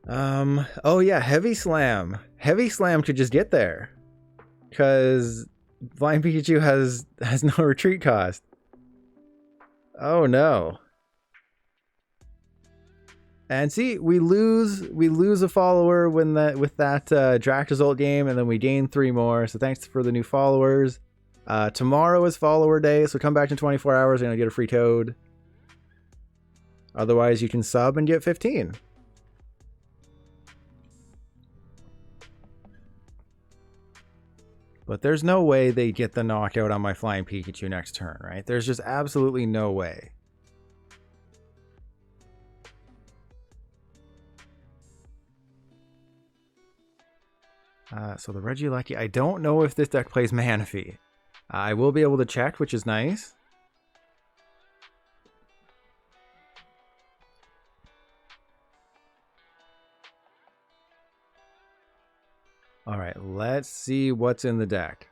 Oh yeah, Heavy Slam. Heavy Slam could just get there. Because Flying Pikachu has no retreat cost. Oh no. And see, we lose a follower when with that draft result game, and then we gain 3 more. So thanks for the new followers. Tomorrow is follower day, so come back in 24 hours and you'll get a free toad. Otherwise, you can sub and get 15. But there's no way they get the knockout on my Flying Pikachu next turn, right? There's just absolutely no way. So the Regieleki, I don't know if this deck plays Manaphy. I will be able to check, which is nice. Alright, let's see what's in the deck.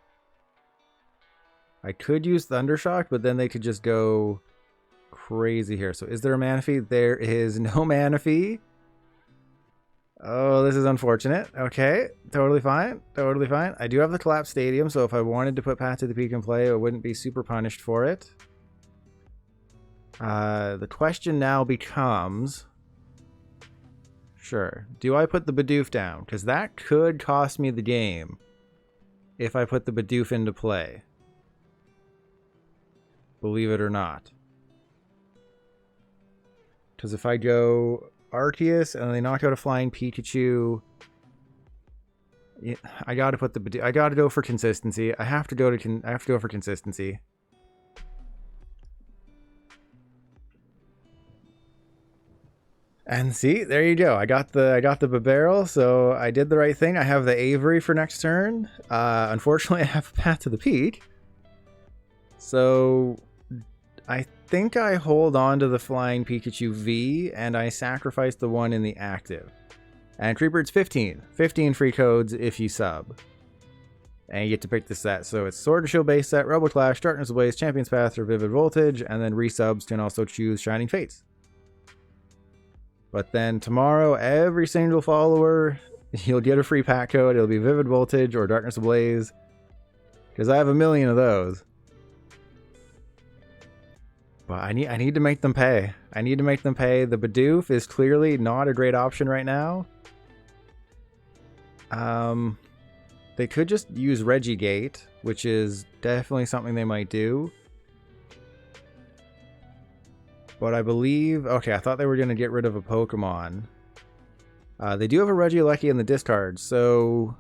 I could use Thundershock, but then they could just go crazy here. So is there a Manaphy? There is no Manaphy. Oh, this is unfortunate. Okay, totally fine. Totally fine. I do have the Collapsed Stadium, so if I wanted to put Path to the Peak in play, I wouldn't be super punished for it. The question now becomes... Sure. Do I put the Bidoof down? Because that could cost me the game if I put the Bidoof into play. Believe it or not. Because if I go Arceus and they knock out a Flying Pikachu, I gotta put the Bidoof. I gotta go for consistency. I have to go for consistency. And see, there you go. I got the Bibarel, so I did the right thing. I have the Avery for next turn. Unfortunately, I have a Path to the Peak. So I think I hold on to the Flying Pikachu V and I sacrifice the one in the active. And Creeper's 15. 15 free codes if you sub. And you get to pick the set. So it's Sword and Shield base set, Rebel Clash, Darkness Ablaze, Champion's Path, or Vivid Voltage, and then resubs can also choose Shining Fates. But then tomorrow, every single follower, you'll get a free pack code. It'll be Vivid Voltage or Darkness Ablaze. Because I have a million of those. But I need to make them pay. I need to make them pay. The Bidoof is clearly not a great option right now. They could just use Regigate, which is definitely something they might do. But I believe... Okay, I thought they were going to get rid of a Pokemon. They do have a Regieleki in the discard, so...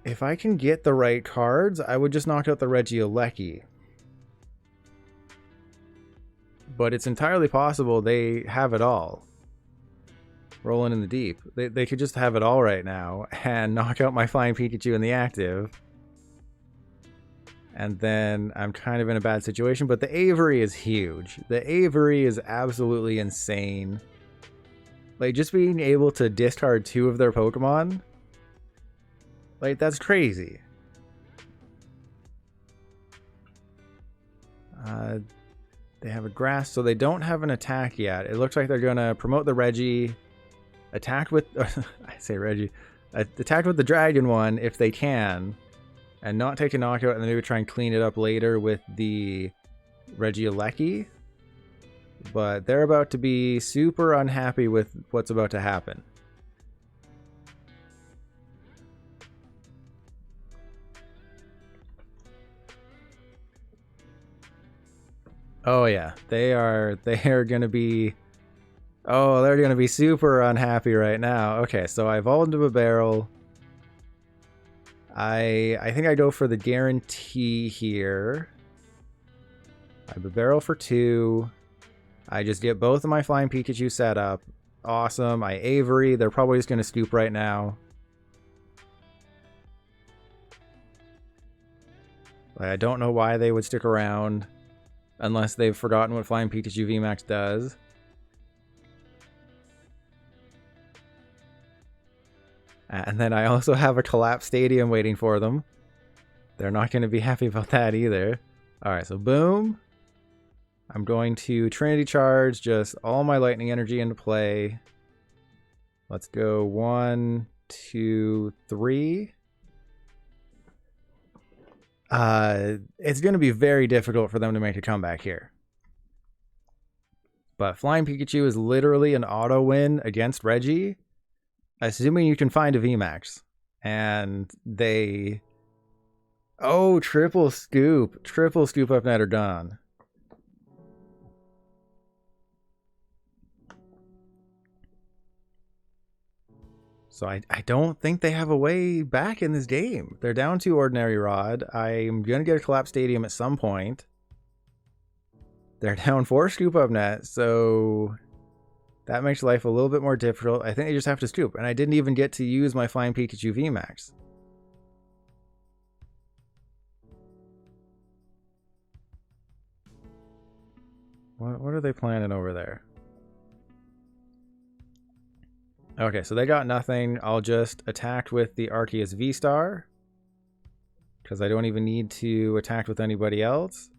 If I can get the right cards, I would just knock out the Regieleki. But it's entirely possible they have it all. Rolling in the deep. They could just have it all right now and knock out my Flying Pikachu in the active. And then I'm kind of in a bad situation, but the Avery is huge. The Avery is absolutely insane. Like, just being able to discard 2 of their Pokemon, like, that's crazy. They have a Grass, so they don't have an attack yet. It looks like they're going to promote the Regi, attack with... I say Regi. Attack with the Dragon one if they can. And not take a knockout, and then maybe try and clean it up later with the Regieleki. But they're about to be super unhappy with what's about to happen. Oh yeah, they are gonna be... Oh, they're gonna be super unhappy right now. Okay, so I evolved into a barrel. I think I go for the guarantee here. I have a barrel for 2. I just get both of my Flying Pikachu set up. Awesome. I Avery. They're probably just going to scoop right now. I don't know why they would stick around unless they've forgotten what Flying Pikachu VMAX does. And then I also have a Collapsed Stadium waiting for them. They're not going to be happy about that either. Alright, so boom. I'm going to Trinity Charge just all my lightning energy into play. Let's go 1, 2, 3. It's going to be very difficult for them to make a comeback here. But Flying Pikachu is literally an auto win against Regi, assuming you can find a VMAX. And they... Oh, triple scoop up net are done. So I don't think they have a way back in this game. They're down to Ordinary Rod. I'm going to get a Collapsed Stadium at some point. They're down 4 scoop up net, so that makes life a little bit more difficult. I think they just have to scoop. And I didn't even get to use my Flying Pikachu VMAX. What are they planning over there? Okay, so they got nothing. I'll just attack with the Arceus VSTAR, because I don't even need to attack with anybody else.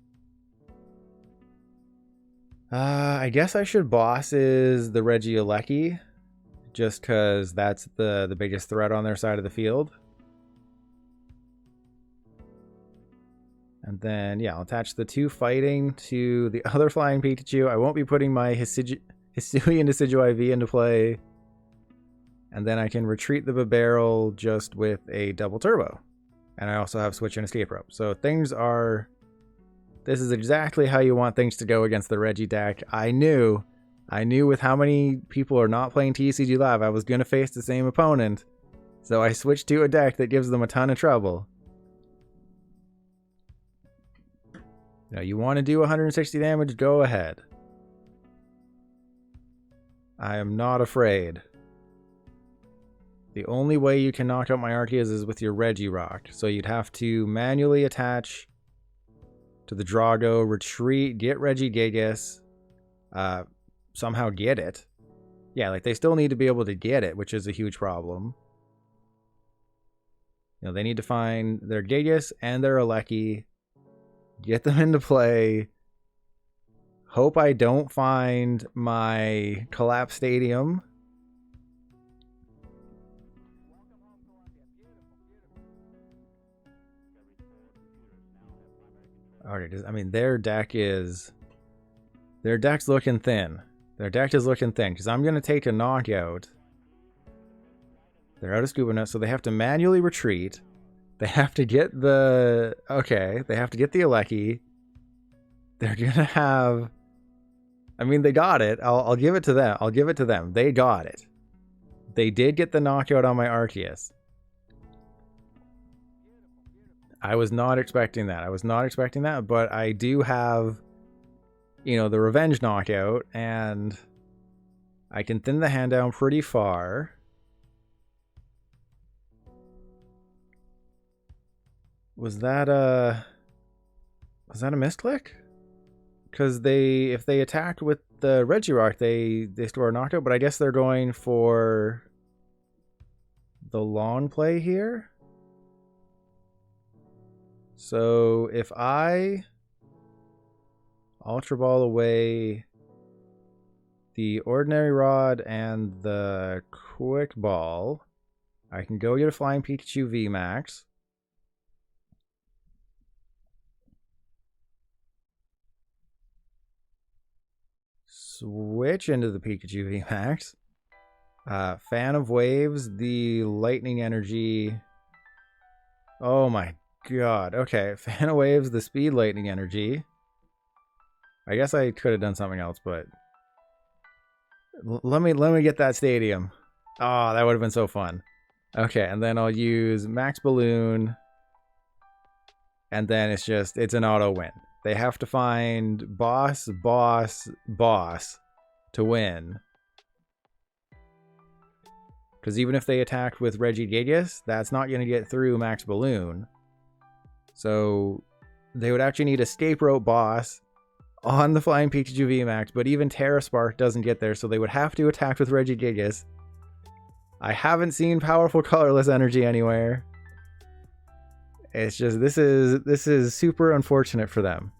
I guess I should bosses the Regigigas, just because that's the biggest threat on their side of the field. And then, yeah, I'll attach the 2 fighting to the other Flying Pikachu. I won't be putting my Hisuian Decidueye V into play. And then I can retreat the Bibarel just with a double turbo. And I also have Switch and Escape Rope. So things are... This is exactly how you want things to go against the Regi deck. I knew with how many people are not playing TCG Live, I was going to face the same opponent. So I switched to a deck that gives them a ton of trouble. Now, you want to do 160 damage? Go ahead. I am not afraid. The only way you can knock out my Arceus is with your Regirock. So you'd have to manually attach to the Drago, retreat, get Regigigas, somehow get it. Yeah, like they still need to be able to get it, which is a huge problem. You know, they need to find their Gigas and their Alecki, get them into play. Hope I don't find my Collapsed Stadium. Okay, I mean, their deck's looking thin. Their deck is looking thin, because I'm going to take a knockout. They're out of Scuba Nut, so they have to manually retreat. They have to get the... Okay, they have to get the Alecki. They're going to have... I mean, they got it. I'll give it to them. I'll give it to them. They got it. They did get the knockout on my Arceus. I was not expecting that. I was not expecting that, but I do have, you know, the revenge knockout, and I can thin the hand down pretty far. Was that a misclick? Because if they attacked with the Regirock, they score a knockout, but I guess they're going for the long play here. So if I Ultra Ball away the Ordinary Rod and the Quick Ball, I can go get a Flying Pikachu VMAX. Switch into the Pikachu VMAX. Fan of Waves, the Lightning Energy. Oh my God. Okay, Fan of Waves, the Speed Lightning Energy. I guess I could have done something else, but let me get that stadium. Oh, that would have been so fun. Okay, and then I'll use Max Balloon, and then it's an auto win. They have to find boss to win. Because even if they attack with Regigigas, that's not going to get through Max Balloon. So they would actually need Escape Rope boss on the Flying Pikachu VMAX, but even Terra Spark doesn't get there, so they would have to attack with Regigigas. I haven't seen powerful colorless energy anywhere. It's just this is super unfortunate for them.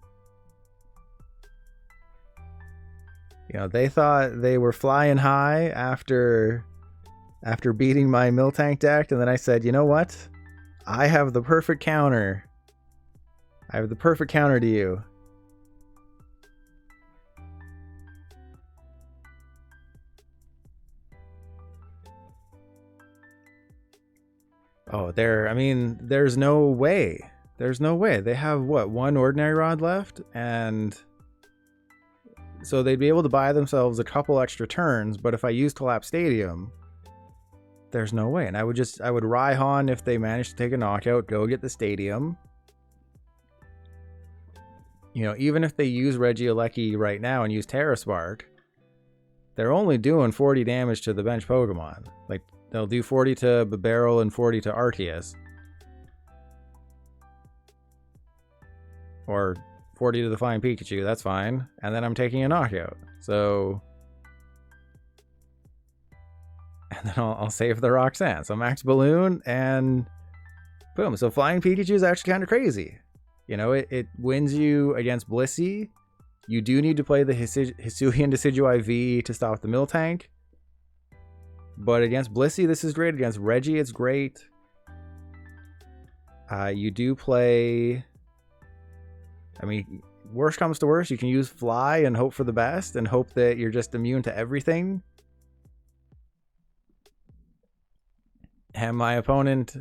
You know, they thought they were flying high after beating my Miltank deck, and then I said, you know what? I have the perfect counter. I have the perfect counter to you. Oh, I mean, there's no way. There's no way. They have, what, one Ordinary Rod left? And so they'd be able to buy themselves a couple extra turns, but if I use Collapsed Stadium, there's no way. And I would Raihan if they managed to take a knockout, go get the Stadium. You know, even if they use Regigigas right now and use Terra Spark, they're only doing 40 damage to the bench Pokemon. Like, they'll do 40 to Bibarel and 40 to Arceus. Or 40 to the Flying Pikachu, that's fine. And then I'm taking a knockout. So... and then I'll save the Roxanne. So Max Balloon and... boom. So Flying Pikachu is actually kind of crazy. You know, it wins you against Blissey. You do need to play the Hisuian Decidueye V to stop the Miltank. But against Blissey, this is great. Against Reggie, it's great. You do play... I mean, worst comes to worst, you can use Fly and hope for the best and hope that you're just immune to everything. And my opponent,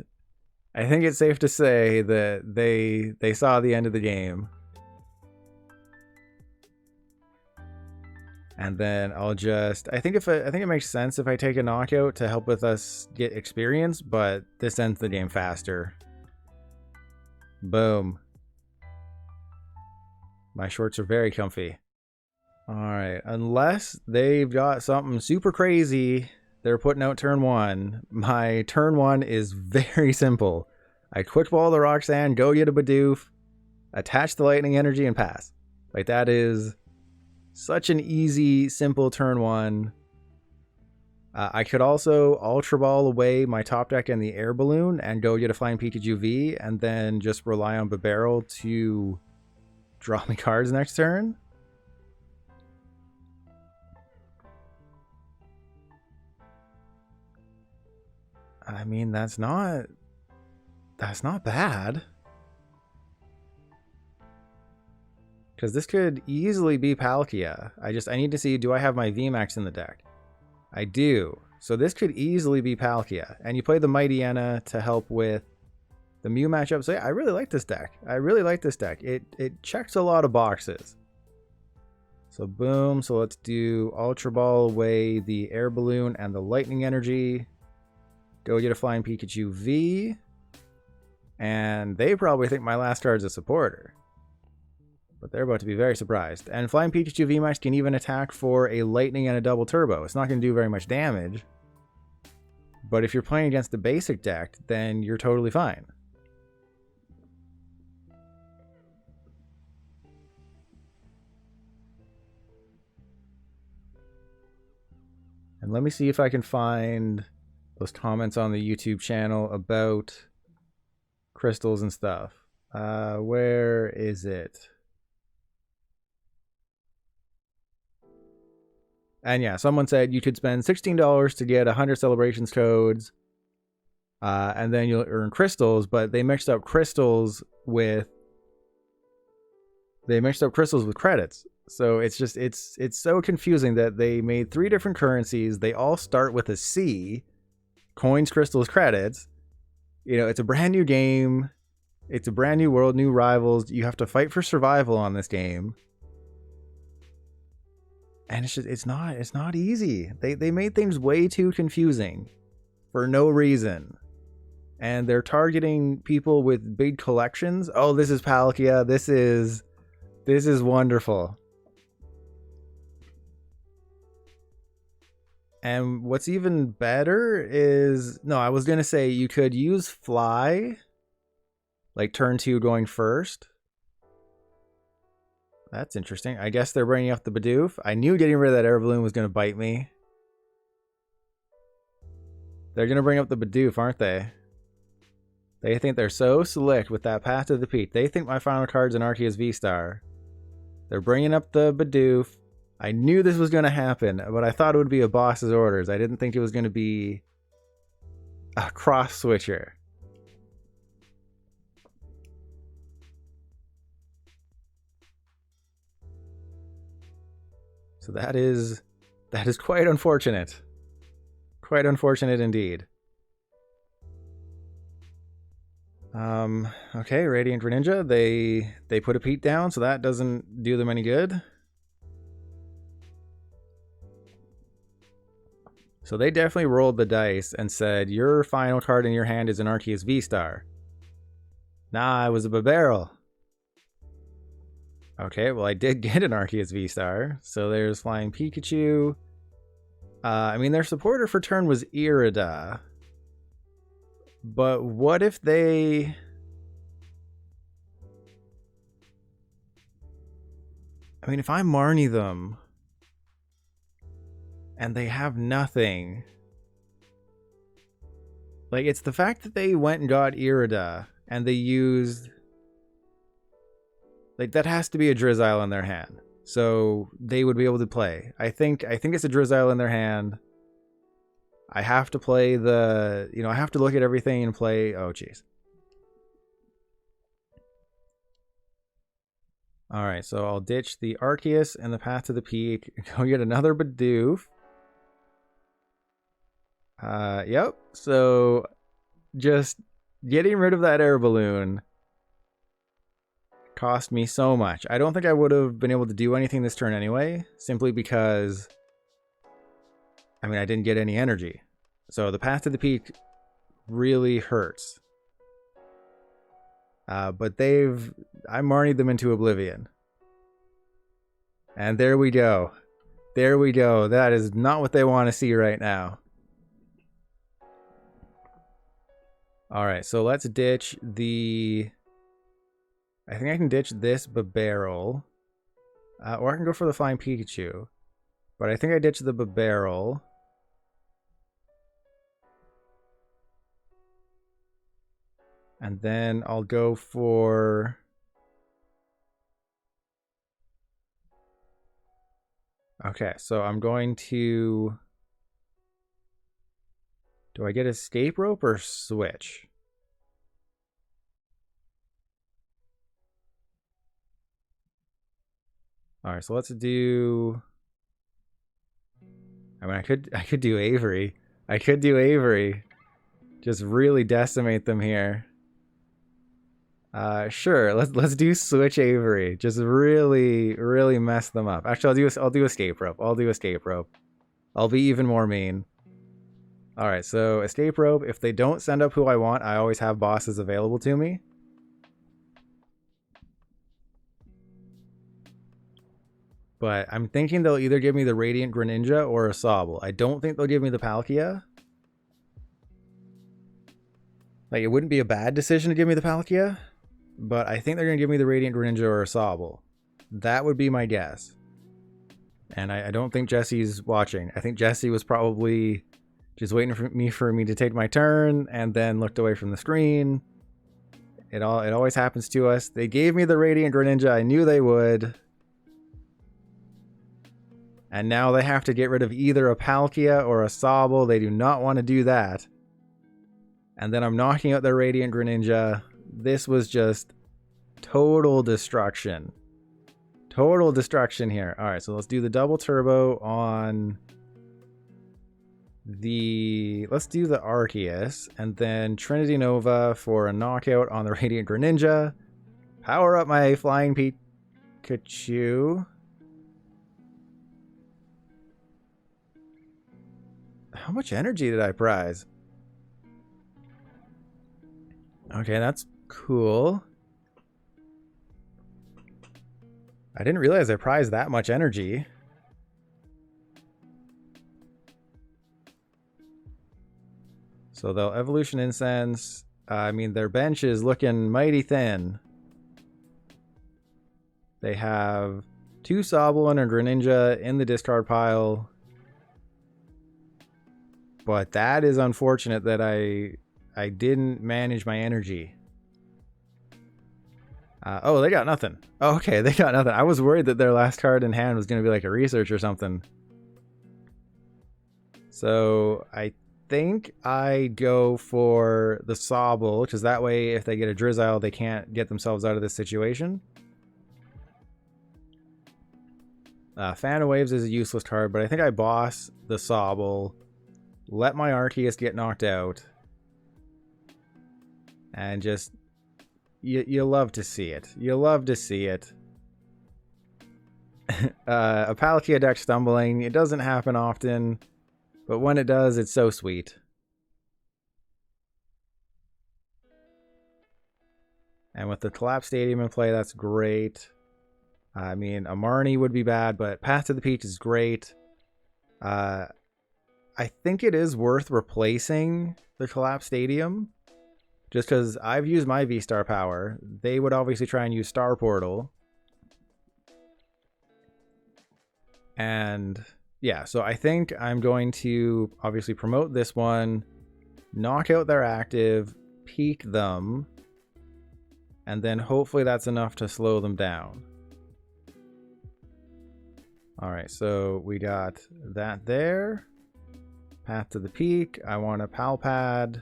I think it's safe to say that they saw the end of the game. And then I'll just, I think it makes sense if I take a knockout to help with us get experience, but this ends the game faster. Boom. My shorts are very comfy. Alright, unless they've got something super crazy they're putting out turn one, my turn one is very simple. I quick ball the Roxanne, go get a Bidoof, attach the lightning energy, and pass. Like, that is such an easy, simple turn one. I could also Ultra Ball away my top deck and the Air Balloon and go get a Flying Pikachu V, and then just rely on Bibarel to draw me cards next turn. I mean, that's not bad. Because this could easily be Palkia. I need to see, do I have my VMAX in the deck? I do. So this could easily be Palkia. And you play the Mightyena to help with the Mew matchup. So yeah, I really like this deck. It checks a lot of boxes. So boom. So let's do Ultra Ball away the Air Balloon and the Lightning Energy. Go get a Flying Pikachu V. And they probably think my last card's a supporter. But they're about to be very surprised. And Flying Pikachu VMAX can even attack for a Lightning and a Double Turbo. It's not going to do very much damage. But if you're playing against the basic deck, then you're totally fine. And let me see if I can find those comments on the YouTube channel about crystals and stuff. Where is it? And yeah, someone said you could spend $16 to get 100 celebrations codes, and then you'll earn crystals, but they mixed up crystals with credits. So it's just, it's so confusing that they made 3 different currencies. They all start with a C: coins, crystals, credits. You know, it's a brand new game. It's a brand new world, new rivals. You have to fight for survival on this game. And it's just, it's not easy. They made things way too confusing for no reason. And they're targeting people with big collections. Oh, this is Palkia. This is wonderful. And what's even better is, no, I was going to say you could use Fly, like turn 2 going first. That's interesting. I guess they're bringing up the Bidoof. I knew getting rid of that Air Balloon was going to bite me. They're going to bring up the Bidoof, aren't they? They think they're so slick with that Path to the Peak. They think my final card's an Arceus VSTAR. They're bringing up the Bidoof. I knew this was going to happen, but I thought it would be a boss's orders. I didn't think it was going to be a cross switcher. So that is quite unfortunate. Quite unfortunate indeed. Okay, Radiant Greninja, they put a Pete down, so that doesn't do them any good. So they definitely rolled the dice and said, your final card in your hand is an Arceus VSTAR. Nah, it was a Bibarel. Okay, well I did get an Arceus VSTAR. So there's Flying Pikachu. I mean, their supporter for turn was Irida. But what if they... I mean, if I Marnie them and they have nothing, like, it's the fact that they went and got Irida and they used, like, that has to be a Drizzile in their hand, so they would be able to play. I think it's a Drizzile in their hand. I have to play the, you know, I have to look at everything and play. Oh jeez. All right, so I'll ditch the Arceus and the Path to the Peak. Go get another Bidoof. Yep. So just getting rid of that air balloon cost me so much. I don't think I would have been able to do anything this turn anyway, simply because, I mean, I didn't get any energy. So the Path to the Peak really hurts. But I Marnied them into oblivion. And there we go. There we go. That is not what they want to see right now. Alright, so let's ditch the... I think I can ditch this Bibarel. Or I can go for the Flying Pikachu. But I think I ditched the Bibarel. And then I'll go for... Okay, so I'm going to... Do I get Escape Rope or Switch? Alright, so let's do... I mean, I could do Avery. I could do Avery. Just really decimate them here. Sure, let's do Switch Avery. Just really mess them up. Actually, I'll do Escape Rope. I'll do Escape Rope. I'll be even more mean. Alright, so Escape Rope. If they don't send up who I want, I always have bosses available to me. But I'm thinking they'll either give me the Radiant Greninja or a Sobble. I don't think they'll give me the Palkia. Like, it wouldn't be a bad decision to give me the Palkia, but I think they're going to give me the Radiant Greninja or a Sobble. That would be my guess. And I don't think Jesse's watching. I think Jesse was probably just waiting for me to take my turn and then looked away from the screen. It always happens to us. They gave me the Radiant Greninja. I knew they would. And now they have to get rid of either a Palkia or a Sobble. They do not want to do that. And then I'm knocking out their Radiant Greninja. This was just total destruction. Total destruction here. Alright, so let's do the double turbo on the... Let's do the Arceus. And then Trinity Nova for a knockout on the Radiant Greninja. Power up my Flying Pikachu. How much energy did I prize? Okay, that's cool. I didn't realize I prized that much energy. So they'll Evolution Incense. I mean, their bench is looking mighty thin. They have 2 Sobble and a Greninja in the discard pile. But that is unfortunate that I didn't manage my energy. Oh, they got nothing. Oh, okay, they got nothing. I was worried that their last card in hand was going to be like a research or something. So I think I go for the Sobble, because that way if they get a Drizzile, they can't get themselves out of this situation. Fan of Waves is a useless card, but I think I boss the Sobble, let my Arceus get knocked out, and just... You love to see it. You love to see it. A Palkia deck stumbling. It doesn't happen often, but when it does, it's so sweet. And with the Collapsed Stadium in play, that's great. I mean, a Marnie would be bad, but Path to the Peach is great. I think it is worth replacing the Collapsed Stadium. Just because I've used my V-Star power. They would obviously try and use Star Portal. And yeah, so I think I'm going to obviously promote this one, knock out their active, peak them, and then hopefully that's enough to slow them down. Alright, so we got that there. Path to the Peak. I want a Pal Pad.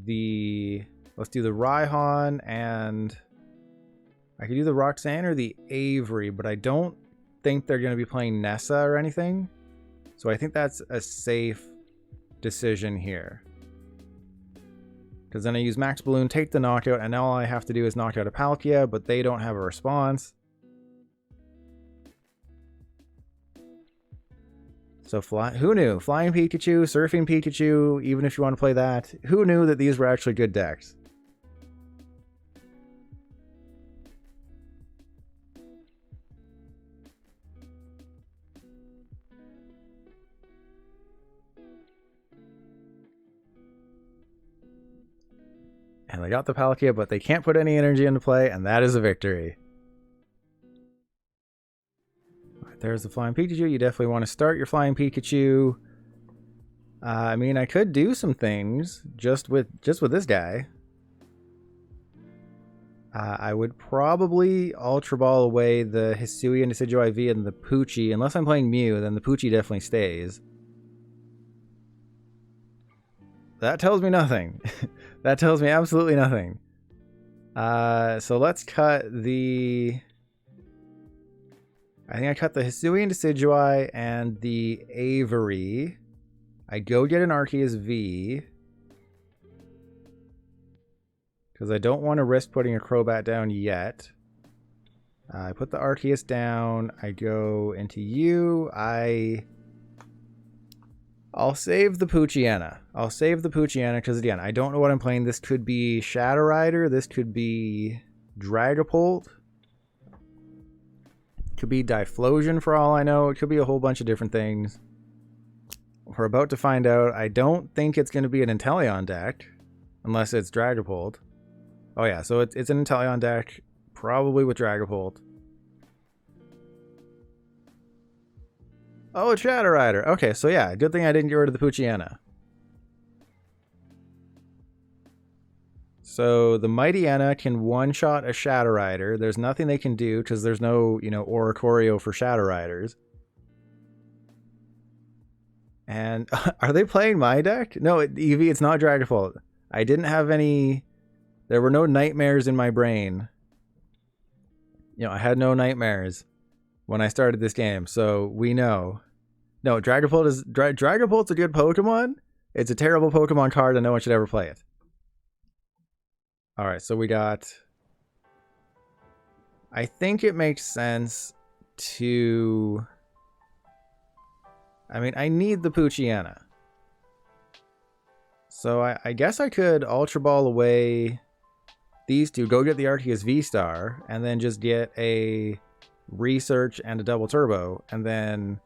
Let's do the Raihan, and I could do the Roxanne or the Avery, but I don't think they're going to be playing Nessa or anything. So I think that's a safe decision here. Because then I use Max Balloon, take the knockout, and now all I have to do is knock out a Palkia, but they don't have a response. So who knew? Flying Pikachu, Surfing Pikachu, even if you want to play that, who knew that these were actually good decks? And they got the Palkia, but they can't put any energy into play, and that is a victory. There's the Flying Pikachu. You definitely want to start your Flying Pikachu. I mean, I could do some things just with this guy. I would probably Ultra Ball away the Hisuian Decidueye V and the Poochy. Unless I'm playing Mew, then the Poochy definitely stays. That tells me nothing. That tells me absolutely nothing. So let's cut the... I think I cut the Hisuian Decidueye and the Avery. I go get an Arceus V. Because I don't want to risk putting a Crobat down yet. I put the Arceus down. I go into you. I'll save the Poochyena. I'll save the Poochyena because, again, I don't know what I'm playing. This could be Shadow Rider. This could be Dragapult. Could be Diflosion for all I know. It could be a whole bunch of different things. We're about to find out. I don't think it's going to be an Inteleon deck. Unless it's Dragapult. Oh yeah, so it's an Inteleon deck. Probably with Dragapult. Oh, it's Shadow Rider. Okay, so yeah, good thing I didn't get rid of the Poochyena. So the Mightyena can one-shot a Shadow Rider. There's nothing they can do because there's no, Oricorio for Shadow Riders. And are they playing my deck? No, Eevee, it's not Dragapult. I didn't have any... There were no nightmares in my brain. I had no nightmares when I started this game, so we know. No, Dragapult's a good Pokemon. It's a terrible Pokemon card and no one should ever play it. Alright, so we got... I think it makes sense to... I mean, I need the Poochyena. So I guess I could Ultra Ball away these two, go get the Arceus V-Star, and then just get a Research and a Double Turbo, and then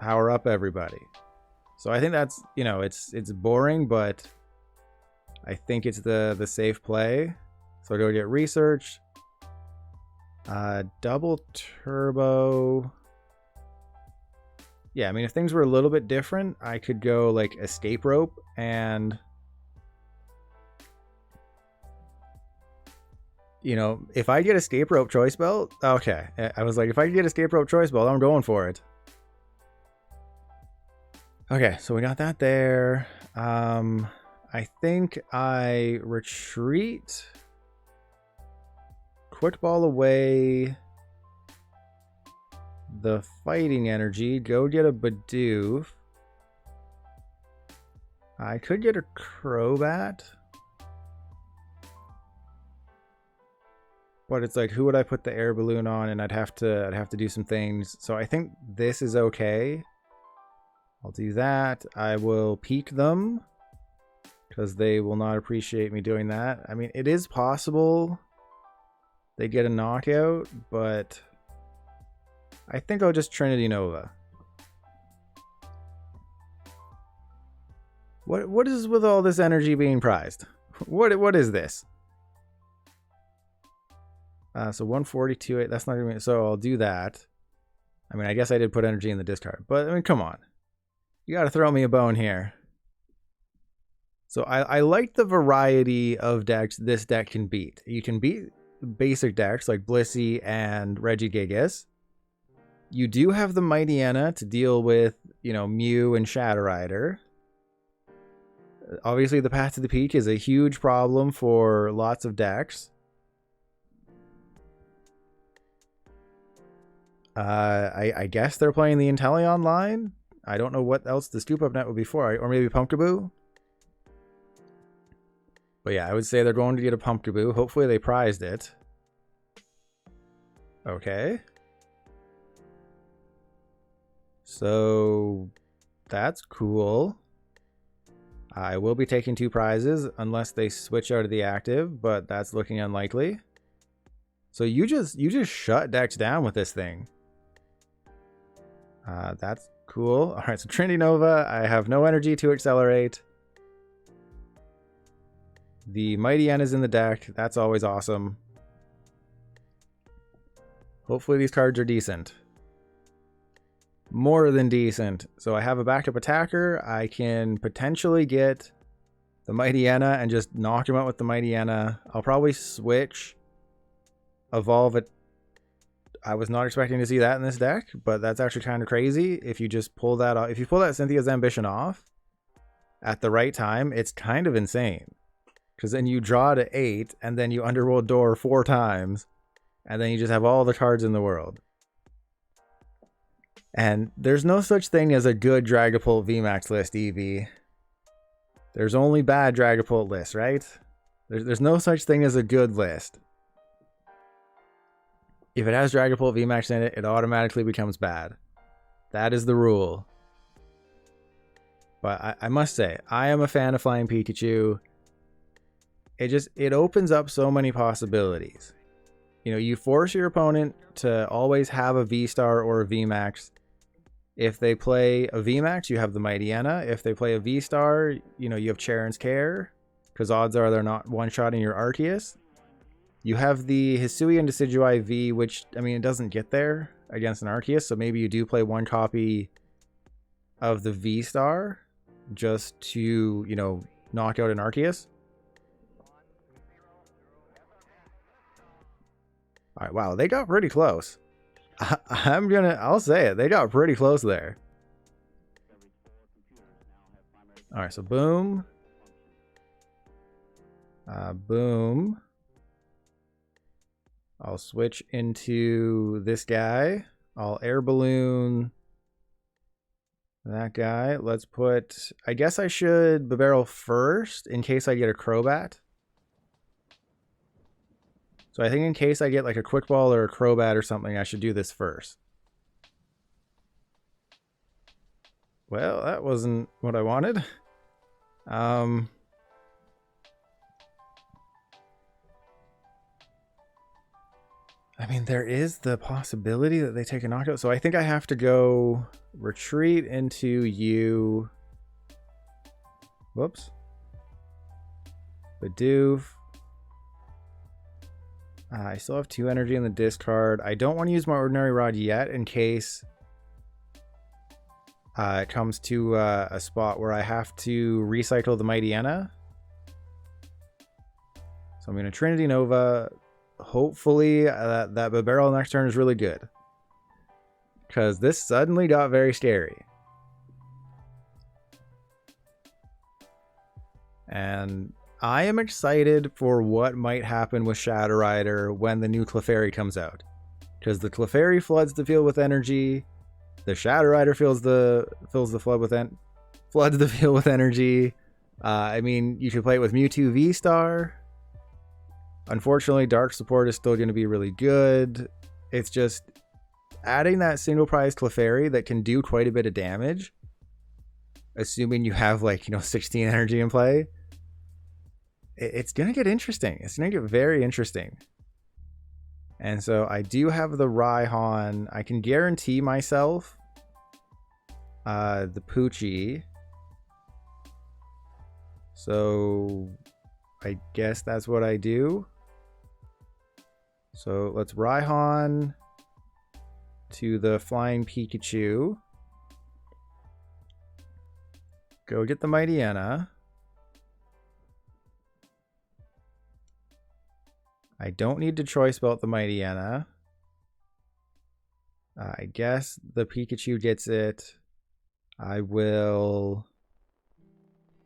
power up everybody. So I think that's, it's boring, but I think it's the safe play. So go get Research, Double Turbo. Yeah, I mean, if things were a little bit different, I could go like Escape Rope and You know, if I get Escape Rope Choice Belt, okay. I was like, if I get Escape Rope Choice Belt, I'm going for it. Okay, so we got that there. I think I retreat. Quick Ball away. The fighting energy. Go get a Bidoof. I could get a Crobat. But it's like, who would I put the air balloon on? And I'd have to do some things. So I think this is okay. I'll do that. I will peek them because they will not appreciate me doing that. I mean, it is possible they get a knockout, but I think I'll just Trinity Nova. What is with all this energy being prized? What is this? So 142, that's not gonna be, so I'll do that. I mean, I guess I did put energy in the discard, but I mean, come on. You gotta throw me a bone here. So I like the variety of decks this deck can beat. You can beat basic decks like Blissey and Regigigas. You do have the Mightyena to deal with, you know, Mew and Shadow Rider. Obviously, the Path to the Peak is a huge problem for lots of decks. I guess they're playing the Inteleon line. I don't know what else the Scoop Up Net would be for, or maybe Pumpkaboo. But yeah, I would say they're going to get a Pumpkaboo. Hopefully they prized it. Okay. So that's cool. I will be taking 2 prizes unless they switch out of the active, but that's looking unlikely. So you just shut decks down with this thing. That's cool. All right, so Trinity Nova, I have no energy to accelerate. The Mightyena is in the deck. That's always awesome. Hopefully these cards are decent. More than decent. So I have a backup attacker. I can potentially get the Mightyena and just knock him out with the Mightyena. I'll probably switch. Evolve it. I was not expecting to see that in this deck, but that's actually kind of crazy. If you just pull that off, if you pull that Cynthia's Ambition off at the right time, it's kind of insane. Because then you draw to 8, and then you underworld door 4 times, and then you just have all the cards in the world. And there's no such thing as a good Dragapult VMAX list, Eevee. There's only bad Dragapult lists, right? There's no such thing as a good list. If it has Dragapult VMAX in it, it automatically becomes bad. That is the rule. But I must say, I am a fan of Flying Pikachu. It opens up so many possibilities. You know, you force your opponent to always have a V-Star or a VMAX. If they play a VMAX, you have the Mightyena. If they play a V-Star, you know, you have Charon's Care, because odds are they're not one-shotting your Arceus. You have the Hisuian Decidueye V, which, I mean, it doesn't get there against an Arceus, so maybe you do play one copy of the V-Star just to, you know, knock out an Arceus. All right, wow, they got pretty close. I'll say it, they got pretty close there. All right, so boom. Boom. I'll switch into this guy. I'll air balloon that guy. Let's put, I guess I should Bibarel first in case I get a Crobat. So I think in case I get like a Quick Ball or a Crobat or something, I should do this first. Well, that wasn't what I wanted. I mean, there is the possibility that they take a knockout. So I think I have to go retreat into you. Whoops. Bidoof. I still have 2 energy in the discard. I don't want to use my Ordinary Rod yet in case it comes to a spot where I have to recycle the Mightyena. So I'm going to Trinity Nova. hopefully that Bibarel next turn is really good. Because this suddenly got very scary. And I am excited for what might happen with Shadow Rider when the new Clefairy comes out. Because the Clefairy floods the field with energy. The Shadow Rider fills the flood with floods the field with energy. I mean, you should play it with Mewtwo V-Star. Unfortunately, Dark Support is still going to be really good. It's just adding that single prize Clefairy that can do quite a bit of damage, assuming you have, like, 16 energy in play. It's going to get interesting. It's going to get very interesting. And so I do have the Raihan. I can guarantee myself the Poochie. So I guess that's what I do. So let's Raihan to the Flying Pikachu. Go get the Mightyena. I don't need to Choice Belt the Mightyena. I guess the Pikachu gets it. I will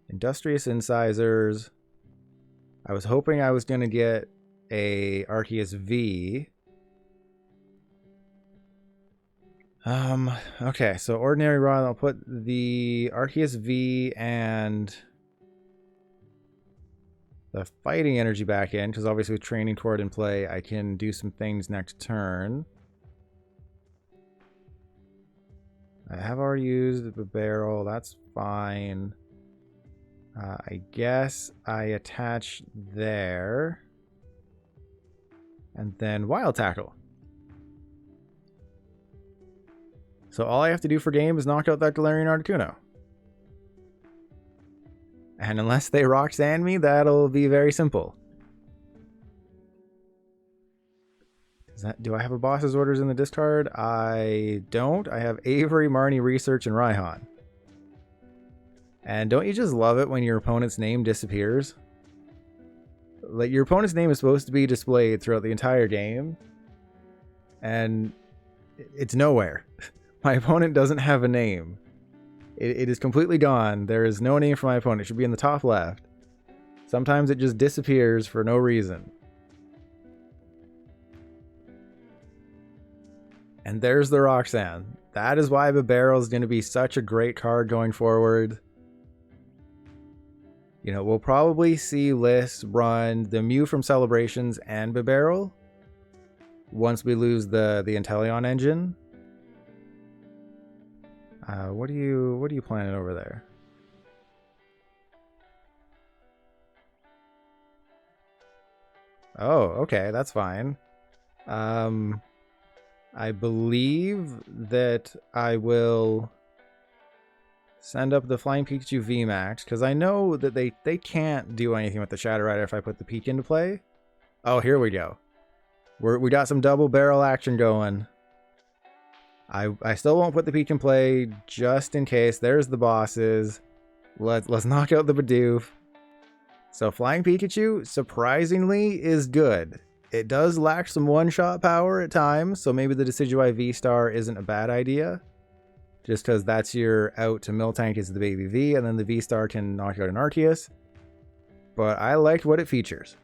Industrious Incisors. I was hoping I was going to get a Arceus V. Okay, so Ordinary Rod, I'll put the Arceus V and the Fighting Energy back in, because obviously with Training Cord in play, I can do some things next turn. I have already used the Bibarel, that's fine. I guess I attach there. And then Wild Tackle. So all I have to do for game is knock out that Galarian Articuno. And unless they Roxanne me, that'll be very simple. Do I have a boss's orders in the discard? I don't. I have Avery, Marnie, Research, and Raihan. And don't you just love it when your opponent's name disappears? Like, your opponent's name is supposed to be displayed throughout the entire game, and it's nowhere. My opponent doesn't have a name. It is completely gone. There is no name for my opponent. It should be in the top left. Sometimes it just disappears for no reason. And there's the Roxanne. That is why Bibarel is going to be such a great card going forward. We'll probably see lists run the Mew from Celebrations and Bibarel once we lose the Inteleon engine. What are you planning over there? Oh, okay, that's fine. I believe that I will send up the Flying Pikachu VMAX, because I know that they can't do anything with the Shadow Rider if I put the Peak into play. Oh, here we go. We got some double barrel action going. I still won't put the Peak in play just in case. There's the bosses. Let's knock out the Bidoof. So Flying Pikachu, surprisingly, is good. It does lack some one-shot power at times, so maybe the Decidueye V-Star isn't a bad idea. Just because that's your out to Miltank is the baby V, and then the V-Star can knock out an Arceus. But I liked what it features.